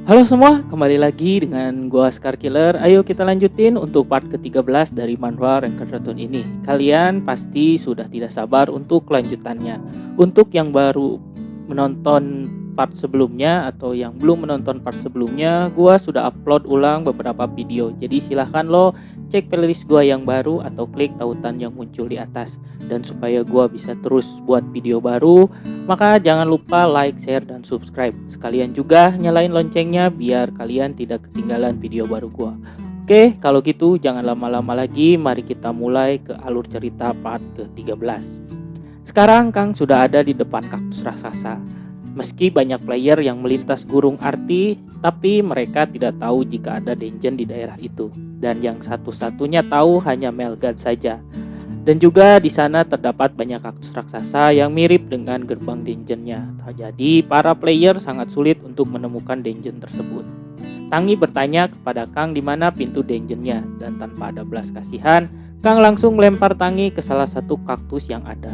Halo semua, kembali lagi dengan gua Scar Killer. Ayo kita lanjutin untuk part ke-13 dari manhwa Ranked Raccoon ini. Kalian pasti sudah tidak sabar untuk kelanjutannya. Untuk yang baru menonton part sebelumnya atau yang belum menonton part sebelumnya, gua sudah upload ulang beberapa video. Jadi silahkan lo cek playlist gua yang baru atau klik tautan yang muncul di atas. Dan supaya gua bisa terus buat video baru, maka jangan lupa like, share, dan subscribe. Sekalian juga nyalain loncengnya biar kalian tidak ketinggalan video baru gua. Oke, kalau gitu jangan lama-lama lagi, mari kita mulai ke alur cerita part ke-13. Sekarang Kang sudah ada di depan kaktus raksasa. Meski banyak player yang melintas gurung arti, tapi mereka tidak tahu jika ada dungeon di daerah itu. Dan yang satu-satunya tahu hanya Melgard saja. Dan juga di sana terdapat banyak kaktus raksasa yang mirip dengan gerbang dungeonnya. Jadi para player sangat sulit untuk menemukan dungeon tersebut. Tangi bertanya kepada Kang di mana pintu dungeonnya, dan tanpa ada belas kasihan, Kang langsung melempar Tangi ke salah satu kaktus yang ada.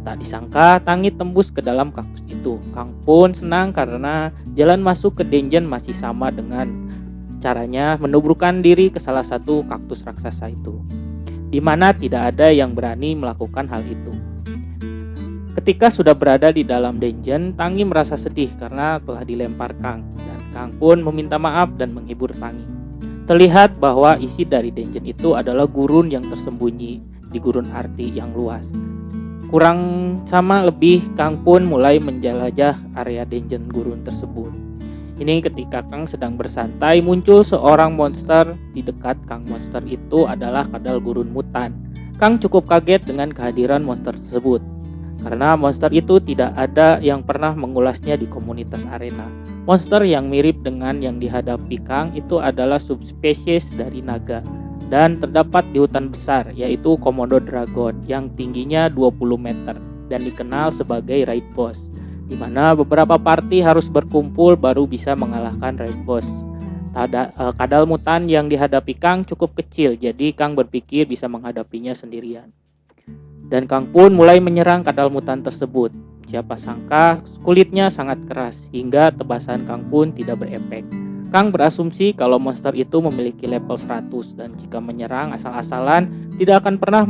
Tak disangka Tangi tembus ke dalam kaktus itu. Kang pun senang karena jalan masuk ke dungeon masih sama dengan caranya menubrukkan diri ke salah satu kaktus raksasa itu, di mana tidak ada yang berani melakukan hal itu. Ketika sudah berada di dalam dungeon, Tangi merasa sedih karena telah dilempar Kang, dan Kang pun meminta maaf dan menghibur Tangi. Terlihat bahwa isi dari dungeon itu adalah gurun yang tersembunyi di gurun arti yang luas. Kurang sama lebih, Kang pun mulai menjelajah area dungeon gurun tersebut. Ini ketika Kang sedang bersantai, muncul seorang monster di dekat Kang. Monster itu adalah kadal gurun mutan. Kang cukup kaget dengan kehadiran monster tersebut, karena monster itu tidak ada yang pernah mengulasnya di komunitas arena. Monster yang mirip dengan yang dihadapi Kang itu adalah subspesies dari naga, dan terdapat di hutan besar, yaitu Komodo Dragon yang tingginya 20 meter dan dikenal sebagai raid boss, di mana beberapa party harus berkumpul baru bisa mengalahkan raid boss. Kadal mutan yang dihadapi Kang cukup kecil, jadi Kang berpikir bisa menghadapinya sendirian. Dan Kang pun mulai menyerang kadal mutan tersebut. Siapa sangka kulitnya sangat keras hingga tebasan Kang pun tidak berefek. Kang berasumsi kalau monster itu memiliki level 100 dan jika menyerang asal-asalan tidak akan pernah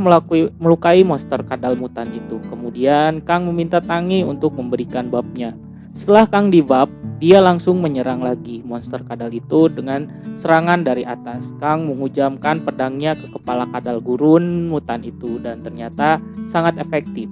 melukai monster kadal mutan itu. Kemudian Kang meminta Tangi untuk memberikan buff-nya. Setelah Kang di buff, dia langsung menyerang lagi monster kadal itu dengan serangan dari atas. Kang menghujamkan pedangnya ke kepala kadal gurun mutan itu dan ternyata sangat efektif.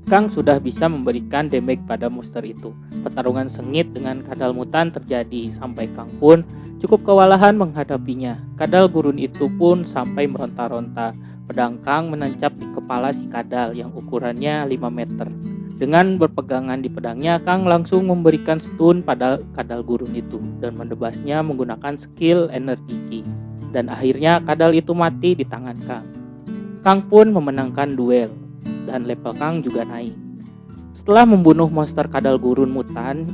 Kang sudah bisa memberikan damage pada monster itu. Pertarungan sengit dengan kadal mutan terjadi sampai Kang pun cukup kewalahan menghadapinya. Kadal gurun itu pun sampai meronta-ronta. Pedang Kang menancap di kepala si kadal yang ukurannya 5 meter. Dengan berpegangan di pedangnya, Kang langsung memberikan stun pada kadal gurun itu dan menebasnya menggunakan skill energi ki. Dan akhirnya kadal itu mati di tangan Kang. Kang pun memenangkan duel dan level Kang juga naik. Setelah membunuh monster kadal gurun mutan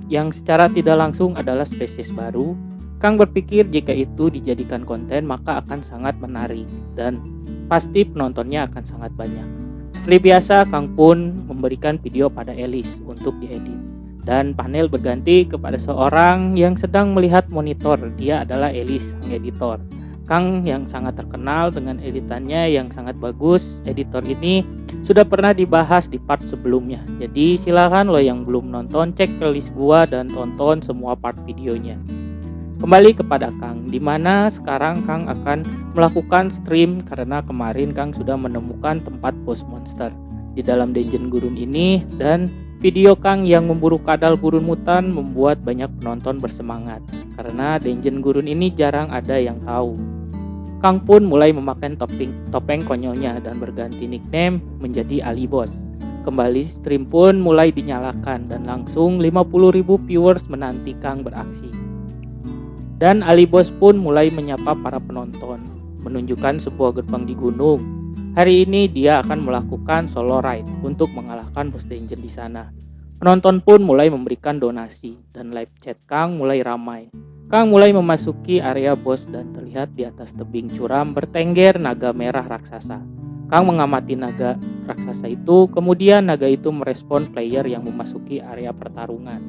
yang secara tidak langsung adalah spesies baru, Kang berpikir jika itu dijadikan konten maka akan sangat menarik dan pasti penontonnya akan sangat banyak. Seperti biasa, Kang pun memberikan video pada Elise untuk diedit. Dan panel berganti kepada seorang yang sedang melihat monitor. Dia adalah Elise, sang editor. Kang yang sangat terkenal dengan editannya yang sangat bagus. Editor ini sudah pernah dibahas di part sebelumnya. Jadi silakan lo yang belum nonton cek playlist gua dan tonton semua part videonya. Kembali kepada Kang, di mana sekarang Kang akan melakukan stream karena kemarin Kang sudah menemukan tempat boss monster di dalam dungeon gurun ini, dan video Kang yang memburu kadal gurun mutan membuat banyak penonton bersemangat karena dungeon gurun ini jarang ada yang tahu. Kang pun mulai memakai topeng konyolnya dan berganti nickname menjadi Ali Boss. Kembali stream pun mulai dinyalakan dan langsung 50.000 viewers menanti Kang beraksi. Dan Ali Boss pun mulai menyapa para penonton, menunjukkan sebuah gerbang di gunung. Hari ini dia akan melakukan solo ride untuk mengalahkan boss dungeon di sana. Penonton pun mulai memberikan donasi dan live chat Kang mulai ramai. Kang mulai memasuki area boss dan terlihat di atas tebing curam bertengger naga merah raksasa. Kang mengamati naga raksasa itu, kemudian naga itu merespon player yang memasuki area pertarungan.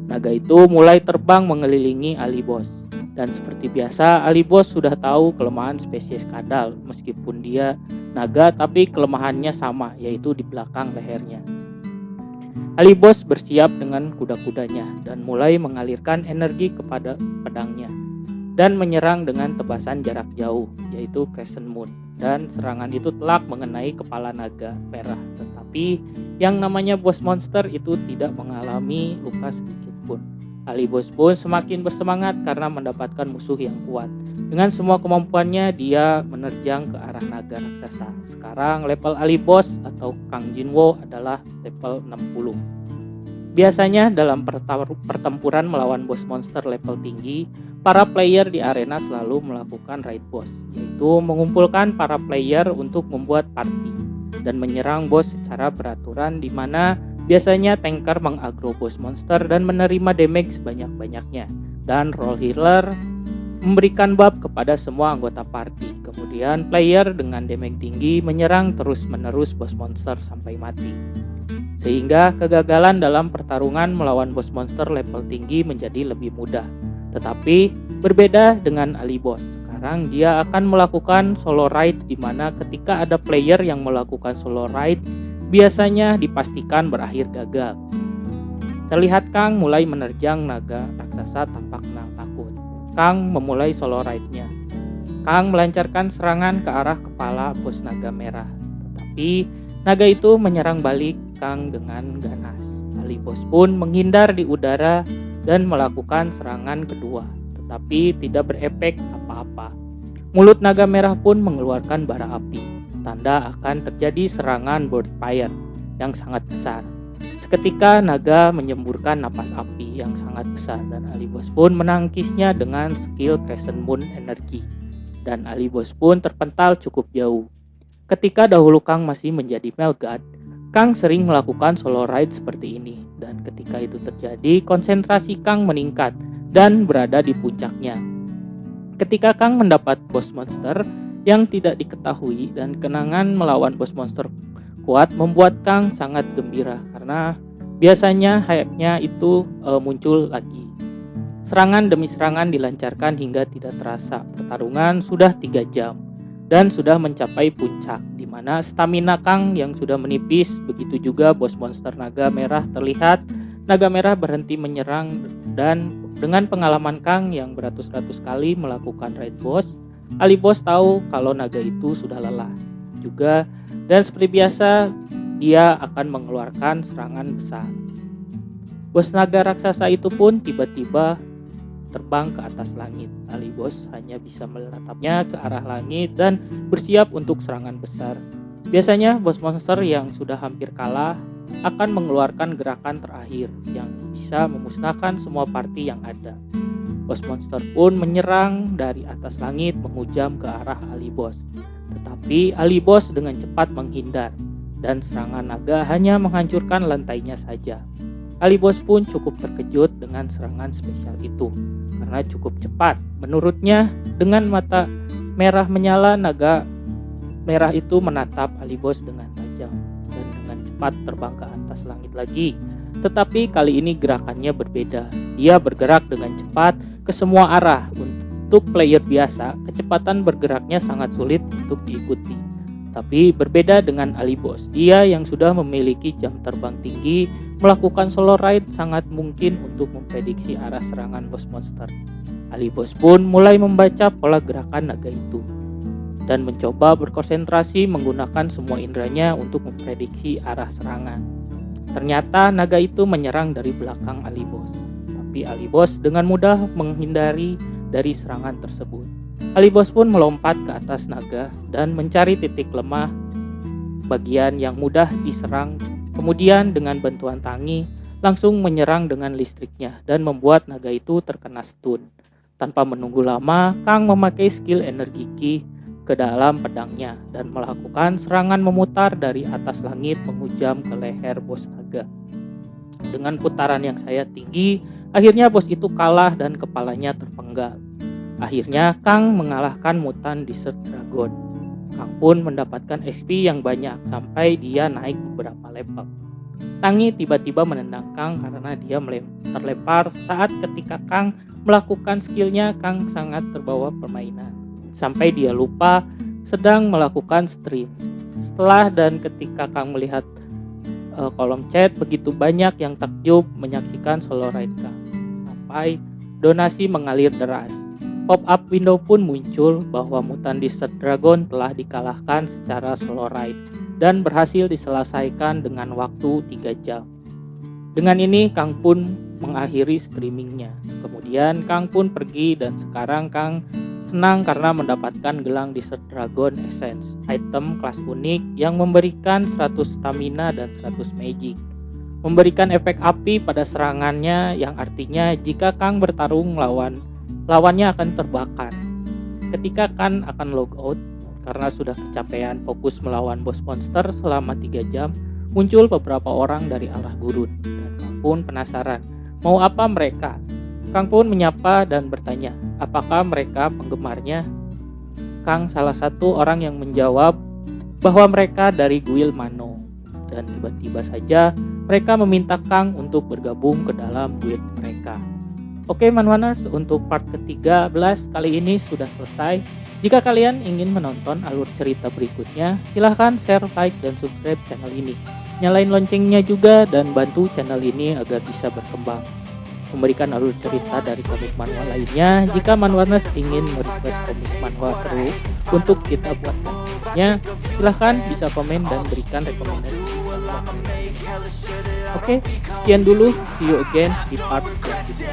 Naga itu mulai terbang mengelilingi Ali Boss. Dan seperti biasa, Ali Boss sudah tahu kelemahan spesies kadal. Meskipun dia naga, tapi kelemahannya sama, yaitu di belakang lehernya. Ali Boss bersiap dengan kuda-kudanya dan mulai mengalirkan energi kepada pedangnya dan menyerang dengan tebasan jarak jauh, yaitu Crescent Moon. Dan serangan itu telak mengenai kepala naga merah. Tetapi yang namanya boss monster itu tidak mengalami luka sedikit pun. Ali Boss pun semakin bersemangat karena mendapatkan musuh yang kuat. Dengan semua kemampuannya, dia menerjang ke arah naga raksasa. Sekarang level Ali Boss atau Kang Jinwo adalah level 60. Biasanya dalam pertempuran melawan boss monster level tinggi, para player di arena selalu melakukan raid boss, yaitu mengumpulkan para player untuk membuat party dan menyerang boss secara beraturan, di mana biasanya tanker mengagro boss monster dan menerima damage sebanyak-banyaknya, dan role healer memberikan buff kepada semua anggota party. Kemudian player dengan damage tinggi menyerang terus-menerus boss monster sampai mati. Sehingga kegagalan dalam pertarungan melawan boss monster level tinggi menjadi lebih mudah. Tetapi berbeda dengan Ali Boss. Sekarang dia akan melakukan solo raid, di mana ketika ada player yang melakukan solo raid biasanya dipastikan berakhir gagal. Terlihat Kang mulai menerjang naga raksasa tanpa kenal takut. Kang memulai solo raid-nya. Kang melancarkan serangan ke arah kepala bos naga merah. Tetapi naga itu menyerang balik Kang dengan ganas. Ali Boss pun menghindar di udara dan melakukan serangan kedua, tetapi tidak berefek apa-apa. Mulut naga merah pun mengeluarkan bara api, tanda akan terjadi serangan bird fire yang sangat besar. Seketika naga menyemburkan napas api yang sangat besar dan Ali Boss pun menangkisnya dengan skill Crescent Moon energi. Dan Ali Boss pun terpental cukup jauh. Ketika dahulu Kang masih menjadi Male God, Kang sering melakukan solo raid seperti ini. Dan ketika itu terjadi, konsentrasi Kang meningkat dan berada di puncaknya. Ketika Kang mendapat boss monster yang tidak diketahui dan kenangan melawan boss monster kuat membuat Kang sangat gembira karena biasanya hype-nya itu muncul lagi. Serangan demi serangan dilancarkan hingga tidak terasa. Pertarungan sudah 3 jam dan sudah mencapai puncak, di mana stamina Kang yang sudah menipis. Begitu juga bos monster naga merah terlihat naga merah berhenti menyerang, dan dengan pengalaman Kang yang beratus-ratus kali melakukan raid boss, Ali Boss tahu kalau naga itu sudah lelah juga, dan seperti biasa dia akan mengeluarkan serangan besar. Bos naga raksasa itu pun tiba-tiba terbang ke atas langit. Ali Boss hanya bisa menatapnya ke arah langit dan bersiap untuk serangan besar. Biasanya bos monster yang sudah hampir kalah akan mengeluarkan gerakan terakhir yang bisa memusnahkan semua party yang ada. Bos monster pun menyerang dari atas langit menghujam ke arah Ali Boss. Tetapi Ali Boss dengan cepat menghindar dan serangan naga hanya menghancurkan lantainya saja. Ali Boss pun cukup terkejut dengan serangan spesial itu karena cukup cepat. Menurutnya, dengan mata merah menyala, naga merah itu menatap Ali Boss dengan tajam dan dengan cepat terbang ke atas langit lagi. Tetapi kali ini gerakannya berbeda. Dia bergerak dengan cepat ke semua arah. Untuk player biasa, kecepatan bergeraknya sangat sulit untuk diikuti. Tapi berbeda dengan Ali Boss, dia yang sudah memiliki jam terbang tinggi, melakukan solo raid sangat mungkin untuk memprediksi arah serangan boss monster. Ali Boss pun mulai membaca pola gerakan naga itu dan mencoba berkonsentrasi menggunakan semua inderanya untuk memprediksi arah serangan. Ternyata naga itu menyerang dari belakang Ali Boss, tapi Ali Boss dengan mudah menghindari dari serangan tersebut. Ali Boss pun melompat ke atas naga dan mencari titik lemah bagian yang mudah diserang. Kemudian dengan bantuan Tangi langsung menyerang dengan listriknya dan membuat naga itu terkena stun. Tanpa menunggu lama, Kang memakai skill energi ki ke dalam pedangnya dan melakukan serangan memutar dari atas langit menghujam ke leher bos naga. Dengan putaran yang sangat tinggi, akhirnya bos itu kalah dan kepalanya terpenggal. Akhirnya Kang mengalahkan mutan Desert Dragon. Kang pun mendapatkan XP yang banyak sampai dia naik beberapa level. Tangi tiba-tiba menendang Kang karena dia terlempar saat ketika Kang melakukan skillnya. Kang sangat terbawa permainan sampai dia lupa sedang melakukan stream. Setelah dan ketika Kang melihat kolom chat, begitu banyak yang takjub menyaksikan solo ride Kang. Sampai donasi mengalir deras. Pop-up window pun muncul bahwa Mutant Desert Dragon telah dikalahkan secara solo ride dan berhasil diselesaikan dengan waktu 3 jam. Dengan ini Kang pun mengakhiri streamingnya. Kemudian Kang pun pergi dan sekarang Kang senang karena mendapatkan gelang Desert Dragon Essence, item kelas unik yang memberikan 100 stamina dan 100 magic. Memberikan efek api pada serangannya yang artinya jika Kang bertarung lawannya akan terbakar. Ketika Kang akan logout karena sudah kecapean fokus melawan bos monster selama 3 jam, muncul beberapa orang dari arah gurun dan Kang pun penasaran, mau apa mereka? Kang pun menyapa dan bertanya, apakah mereka penggemarnya? Kang salah satu orang yang menjawab bahwa mereka dari Guild Mano. Dan tiba-tiba saja mereka meminta Kang untuk bergabung ke dalam guild mereka. Oke Manwaners, untuk part ke-13 kali ini sudah selesai. Jika kalian ingin menonton alur cerita berikutnya, silahkan share, like, dan subscribe channel ini. Nyalain loncengnya juga dan bantu channel ini agar bisa berkembang. Memberikan alur cerita dari komik manhwa lainnya. Jika Manwaners ingin merequest komik manhwa seru untuk kita buatkan videonya, silahkan bisa komen dan berikan rekomendasi. Oke, sekian dulu. See you again di part selanjutnya.